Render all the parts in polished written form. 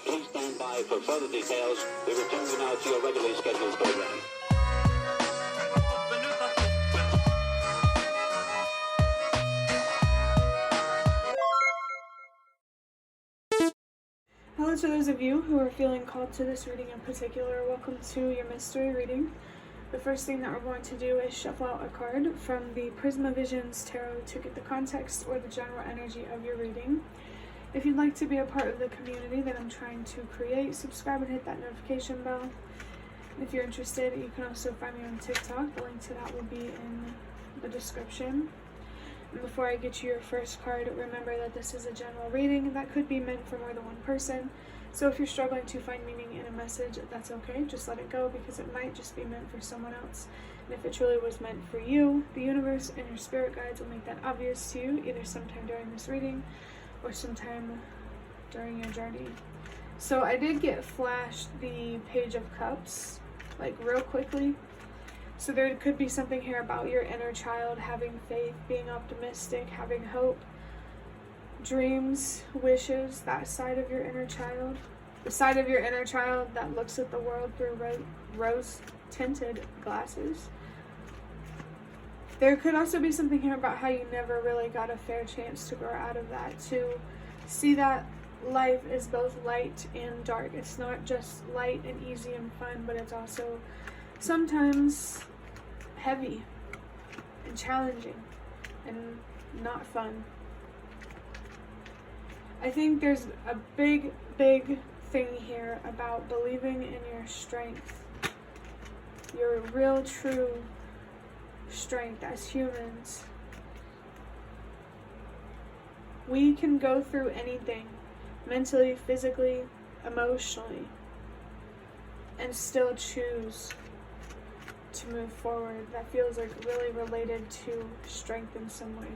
Please stand by for further details. We return you now to your regularly scheduled program. Hello to those of you who are feeling called to this reading in particular. Welcome to your mystery reading. The first thing that we're going to do is shuffle out a card from the Prisma Visions Tarot to get the context or the general energy of your reading. If you'd like to be a part of the community that I'm trying to create, subscribe and hit that notification bell. And if you're interested, you can also find me on TikTok. The link to that will be in the description. And before I get you your first card, remember that this is a general reading that could be meant for more than one person. So if you're struggling to find meaning in a message, that's okay. Just let it go because it might just be meant for someone else. And if it truly was meant for you, the universe and your spirit guides will make that obvious to you either sometime during this reading or sometime during your journey. So I did get flashed the Page of Cups, like real quickly. So there could be something here about your inner child, having faith, being optimistic, having hope, dreams, wishes, that side of your inner child. The side of your inner child that looks at the world through rose-tinted glasses. There could also be something here about how you never really got a fair chance to grow out of that, to see that life is both light and dark. It's not just light and easy and fun, but it's also sometimes heavy and challenging and not fun. I think there's a big thing here about believing in your strength, your real, true strength as humans. We can go through anything, mentally, physically, emotionally, and still choose to move forward. That feels like really related to strength in some way.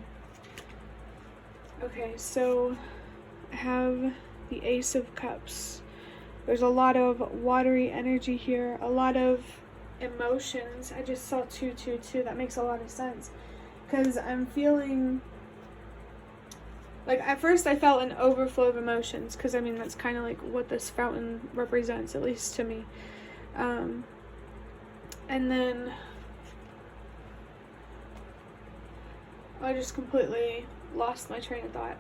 Okay, so I have the Ace of Cups. There's a lot of watery energy here, a lot of emotions. I just saw 222. That makes a lot of sense because I'm feeling like, at first I felt an overflow of emotions because I mean that's kind of like what this fountain represents, at least to me. And then I just completely lost my train of thought.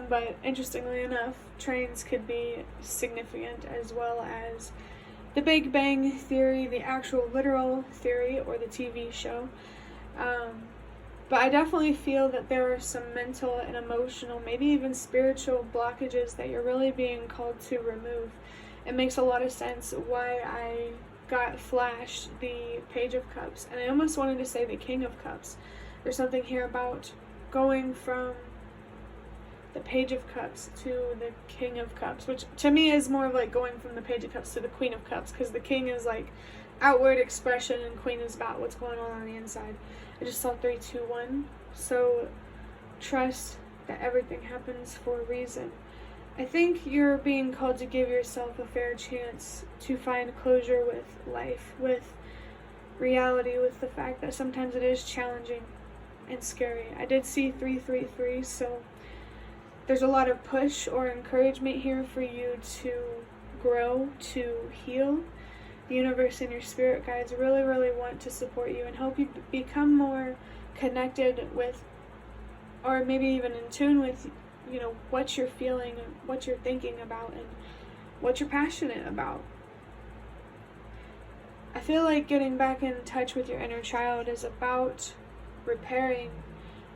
But interestingly enough, trains could be significant, as well as the Big Bang Theory, the actual literal theory, or the TV show. But I definitely feel that there are some mental and emotional, maybe even spiritual blockages that you're really being called to remove. It makes a lot of sense why I got flashed the Page of Cups, and I almost wanted to say the King of Cups. There's something here about going from the Page of Cups to the King of Cups, which to me is more of like going from the Page of Cups to the Queen of Cups, because the King is like outward expression and Queen is about what's going on the inside. I just saw 3, 2, 1. So trust that everything happens for a reason. I think you're being called to give yourself a fair chance to find closure with life, with reality, with the fact that sometimes it is challenging and scary. I did see 333, so there's a lot of push or encouragement here for you to grow, to heal. The universe and your spirit guides really want to support you and help you become more connected with, or maybe even in tune with, you know, what you're feeling and what you're thinking about and what you're passionate about. I feel like getting back in touch with your inner child is about repairing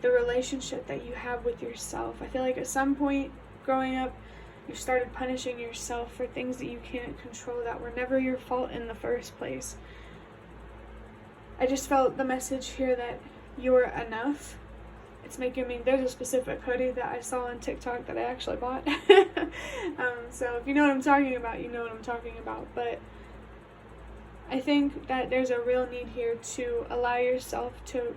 the relationship that you have with yourself. I feel like at some point growing up, you started punishing yourself for things that you can't control, that were never your fault in the first place. I just felt the message here that you're enough. It's making me, there's a specific hoodie that I saw on TikTok that I actually bought. So if you know what I'm talking about, you know what I'm talking about. But I think that there's a real need here to allow yourself to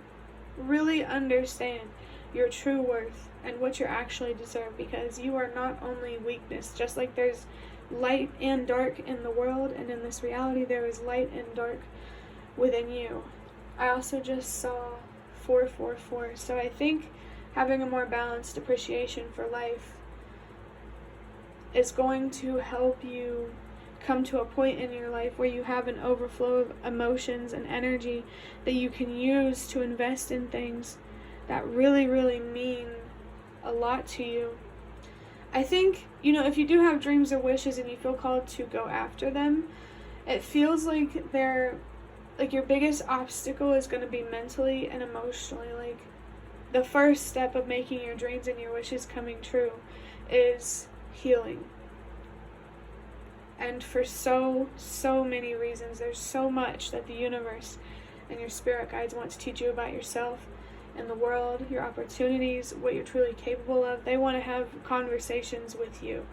really understand your true worth and what you actually deserve, because you are not only weakness. Just like there's light and dark in the world and in this reality, there is light and dark within you. I also just saw 444, so I think having a more balanced appreciation for life is going to help you come to a point in your life where you have an overflow of emotions and energy that you can use to invest in things that really, really mean a lot to you. I think, if you do have dreams or wishes and you feel called to go after them, it feels like your biggest obstacle is going to be mentally and emotionally. Like, the first step of making your dreams and your wishes coming true is healing. And for so many reasons, there's so much that the universe and your spirit guides want to teach you about yourself and the world, your opportunities, what you're truly capable of. They want to have conversations with you.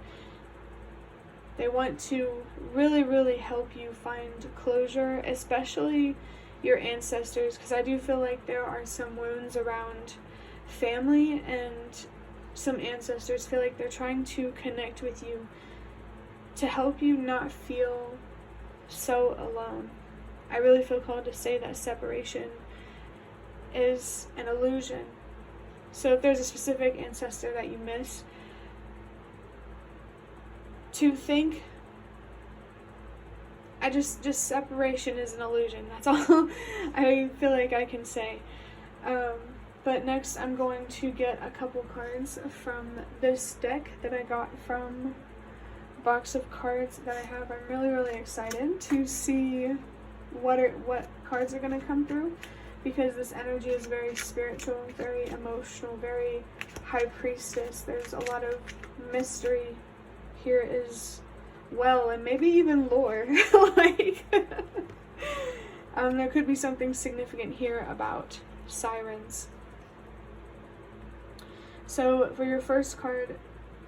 They want to really, really help you find closure, especially your ancestors, because I do feel like there are some wounds around family, and some ancestors feel like they're trying to connect with you to help you not feel so alone. I really feel called to say that separation is an illusion. So if there's a specific ancestor that you miss, to think, just separation is an illusion. That's all I feel like I can say. But next I'm going to get a couple cards from this deck that I got from a box of cards that I have. I'm really, really excited to see what cards are going to come through, because this energy is very spiritual, very emotional, very high priestess. There's a lot of mystery here as well, and maybe even lore. There could be something significant here about sirens. So for your first card,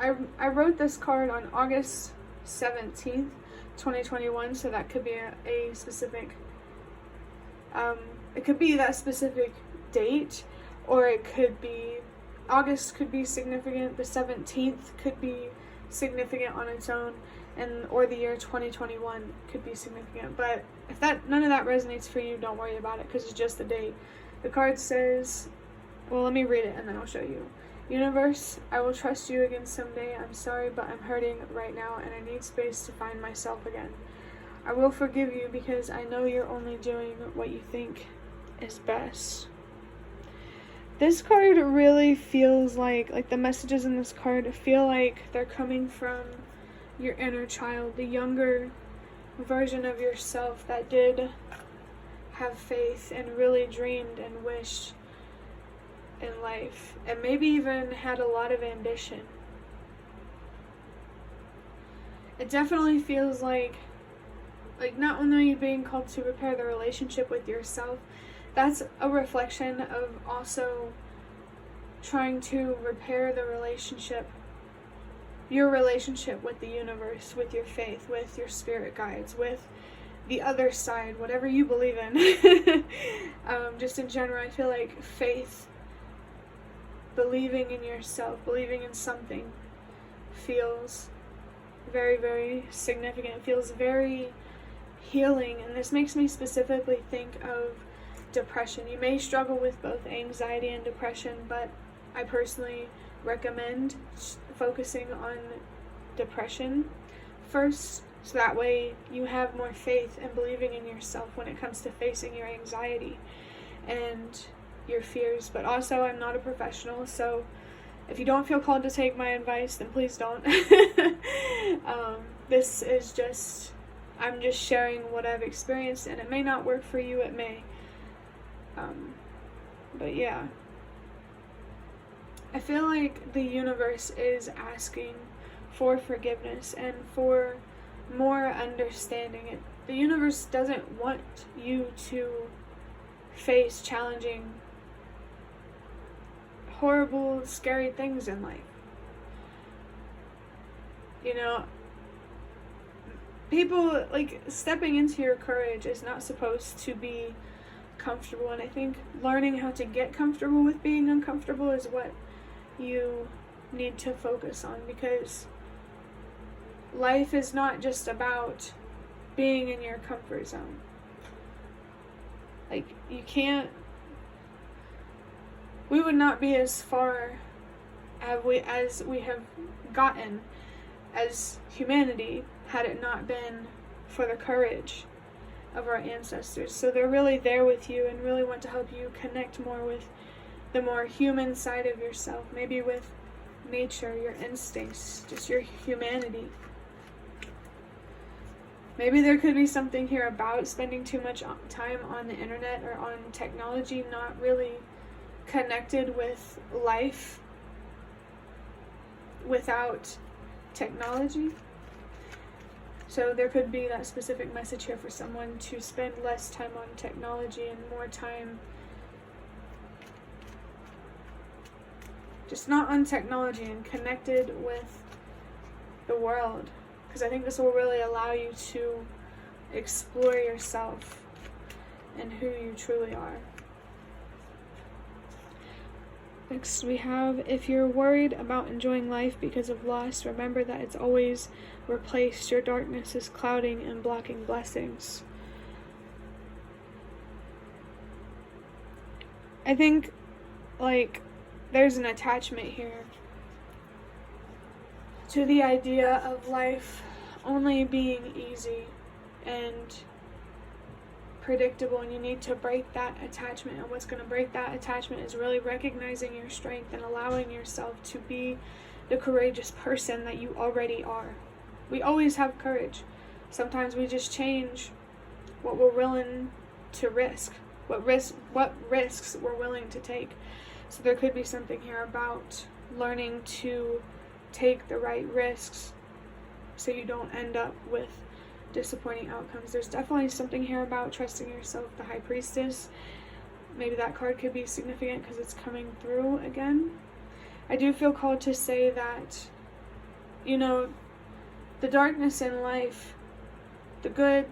I wrote this card on August 17th, 2021, so that could be a specific, it could be that specific date, or it could be, August could be significant, the 17th could be significant on its own, or the year 2021 could be significant. But if none of that resonates for you, don't worry about it, because it's just the date. The card says, well, let me read it and then I'll show you. Universe, I will trust you again someday. I'm sorry, but I'm hurting right now and I need space to find myself again. I will forgive you because I know you're only doing what you think is best. This card really feels like the messages in this card feel like they're coming from your inner child, the younger version of yourself that did have faith and really dreamed and wished in life, and maybe even had a lot of ambition. It definitely feels like not only being called to repair the relationship with yourself, that's a reflection of also trying to repair the relationship, your relationship with the universe, with your faith, with your spirit guides, with the other side, whatever you believe in. Just in general, I feel like faith, believing in yourself, believing in something, feels very, very significant. It feels very healing, and this makes me specifically think of depression. You may struggle with both anxiety and depression, but I personally recommend focusing on depression first, so that way you have more faith and believing in yourself when it comes to facing your anxiety and your fears. But also, I'm not a professional, so if you don't feel called to take my advice, then please don't. This is just, I'm just sharing what I've experienced, and it may not work for you, it may. But yeah, I feel like the universe is asking for forgiveness and for more understanding. The universe doesn't want you to face challenging, horrible, scary things in life. People, stepping into your courage is not supposed to be comfortable, and I think learning how to get comfortable with being uncomfortable is what you need to focus on, because life is not just about being in your comfort zone. We would not be as far as we have gotten as humanity had it not been for the courage of our ancestors. So they're really there with you and really want to help you connect more with the more human side of yourself, maybe with nature, your instincts, just your humanity. Maybe there could be something here about spending too much time on the internet or on technology, not really connected with life without technology. So there could be that specific message here for someone to spend less time on technology and more time just not on technology and connected with the world. Because I think this will really allow you to explore yourself and who you truly are. Next we have, if you're worried about enjoying life because of loss, remember that it's always replaced. Your darkness is clouding and blocking blessings. I think, there's an attachment here to the idea of life only being easy and predictable, and you need to break that attachment. And what's going to break that attachment is really recognizing your strength and allowing yourself to be the courageous person that you already are. We always have courage. Sometimes we just change what we're willing to risk, what risks we're willing to take. So there could be something here about learning to take the right risks so you don't end up with disappointing outcomes. There's definitely something here about trusting yourself, the High Priestess. Maybe that card could be significant because it's coming through again. I do feel called to say that, the darkness in life, the good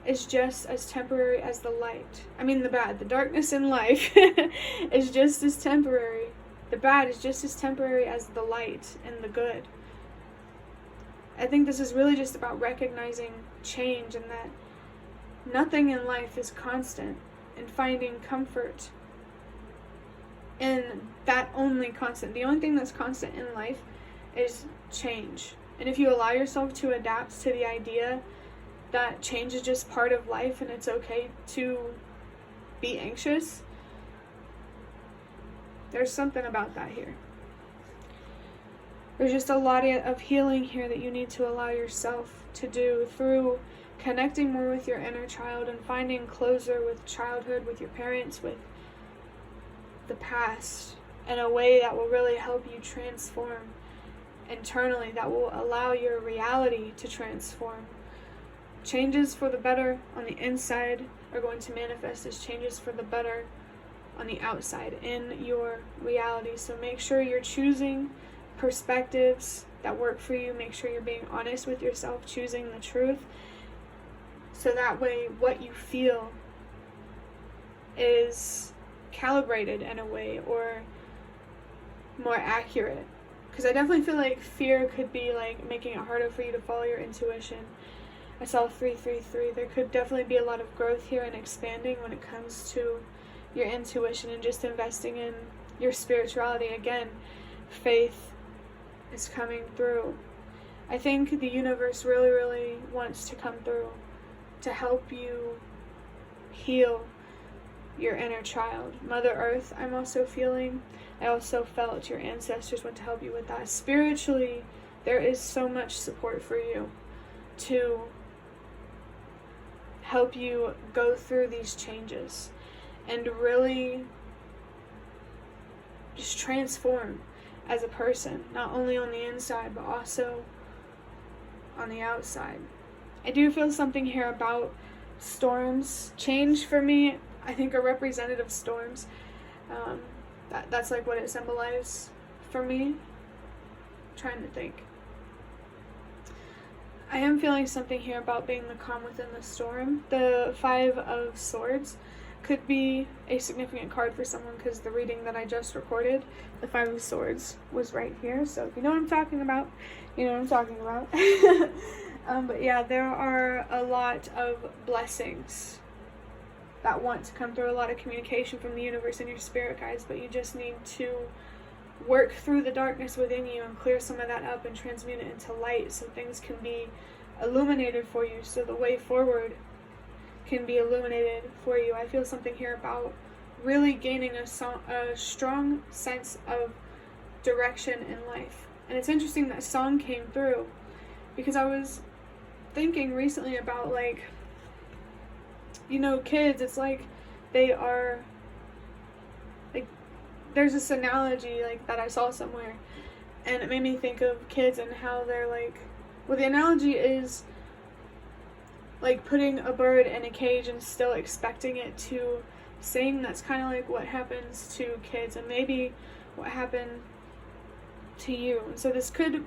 is just as temporary as the light. The bad. The darkness in life is just as temporary. The bad is just as temporary as the light and the good. I think this is really just about recognizing change and that nothing in life is constant, and finding comfort in that only constant. The only thing that's constant in life is change. And if you allow yourself to adapt to the idea that change is just part of life and it's okay to be anxious, there's something about that here. There's just a lot of healing here that you need to allow yourself to do through connecting more with your inner child and finding closure with childhood, with your parents, with the past, in a way that will really help you transform internally, that will allow your reality to transform. Changes for the better on the inside are going to manifest as changes for the better on the outside in your reality. So make sure you're choosing perspectives that work for you. Make sure you're being honest with yourself, choosing the truth, so that way what you feel is calibrated in a way, or more accurate. Because I definitely feel like fear could be making it harder for you to follow your intuition. I saw 333. There could definitely be a lot of growth here and expanding when it comes to your intuition and just investing in your spirituality. Again, faith is coming through. I think the universe really, really wants to come through to help you heal your inner child. Mother Earth, I'm also feeling. I also felt your ancestors want to help you with that. Spiritually, there is so much support for you to help you go through these changes and really just transform as a person, not only on the inside but also on the outside. I do feel something here about storms. Change for me, I think, are representative storms. That's what it symbolizes for me. I'm trying to think. I am feeling something here about being the calm within the storm. The 5 of Swords could be a significant card for someone, because the reading that I just recorded, the 5 of Swords, was right here. So if you know what I'm talking about, you know what I'm talking about. But yeah, there are a lot of blessings that that want to come through, a lot of communication from the universe and your spirit guides, but you just need to work through the darkness within you and clear some of that up and transmute it into light so things can be illuminated for you, so the way forward can be illuminated for you. I feel something here about really gaining a strong sense of direction in life. And it's interesting that song came through, because I was thinking recently about, like, you know, kids, it's like they are, like, there's this analogy, like, that I saw somewhere, and it made me think of kids and how they're, like, well, the analogy is like putting a bird in a cage and still expecting it to sing. That's kind of like what happens to kids, and maybe what happened to you. And so this could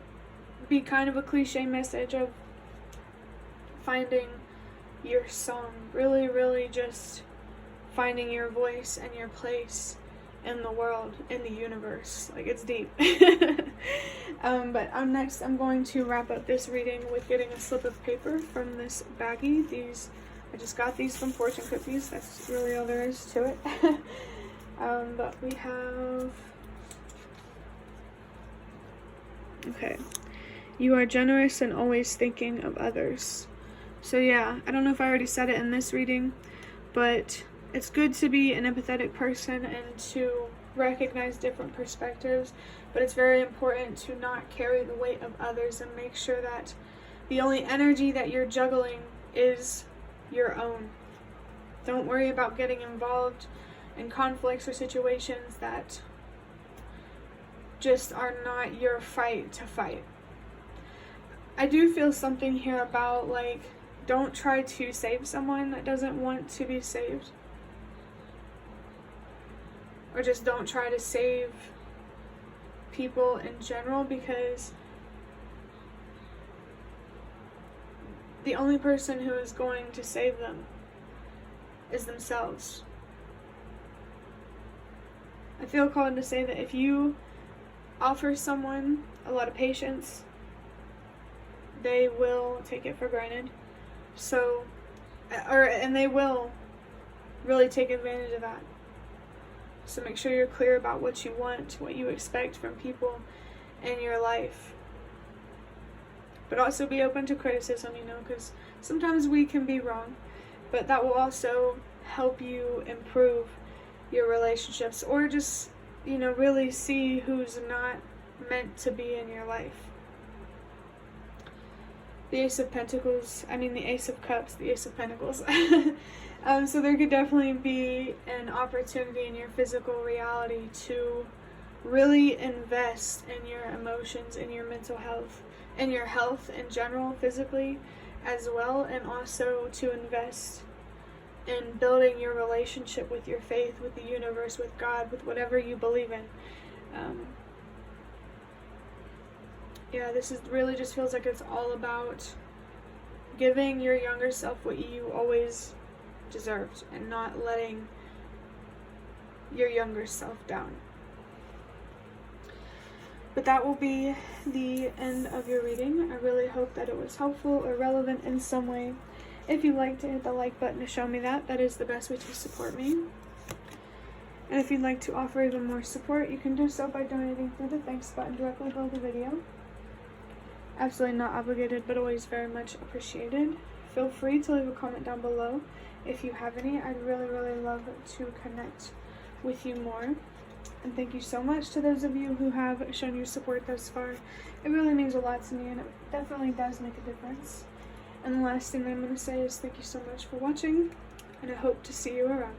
be kind of a cliche message of finding your song, really just finding your voice and your place in the world, in the universe. Like, it's deep. But next I'm going to wrap up this reading with getting a slip of paper from this baggie. I just got these from fortune cookies. That's really all there is to it. But we have, okay, you are generous and always thinking of others. So yeah, I don't know if I already said it in this reading, but it's good to be an empathetic person and to recognize different perspectives, but it's very important to not carry the weight of others and make sure that the only energy that you're juggling is your own. Don't worry about getting involved in conflicts or situations that just are not your fight to fight. I do feel something here about, like, don't try to save someone that doesn't want to be saved. Or just don't try to save people in general, because the only person who is going to save them is themselves. I feel called to say that if you offer someone a lot of patience, they will take it for granted. So, and they will really take advantage of that. So make sure you're clear about what you want, what you expect from people in your life. But also be open to criticism, you know, because sometimes we can be wrong. But that will also help you improve your relationships, or just, you know, really see who's not meant to be in your life. The Ace of Pentacles, the Ace of Cups, the Ace of Pentacles. So there could definitely be an opportunity in your physical reality to really invest in your emotions, in your mental health, in your health in general, physically as well, and also to invest in building your relationship with your faith, with the universe, with God, with whatever you believe in. Yeah, this is really just feels like it's all about giving your younger self what you always deserved and not letting your younger self down. But that will be the end of your reading. I really hope that it was helpful or relevant in some way. If you'd like to hit the like button to show me that is the best way to support me. And if you'd like to offer even more support, you can do so by donating through the thanks button directly below the video. Absolutely not obligated, but always very much appreciated. Feel free to leave a comment down below if you have any. I'd really love to connect with you more. And thank you so much to those of you who have shown your support thus far. It really means a lot to me, and it definitely does make a difference. And the last thing that I'm going to say is thank you so much for watching, and I hope to see you around.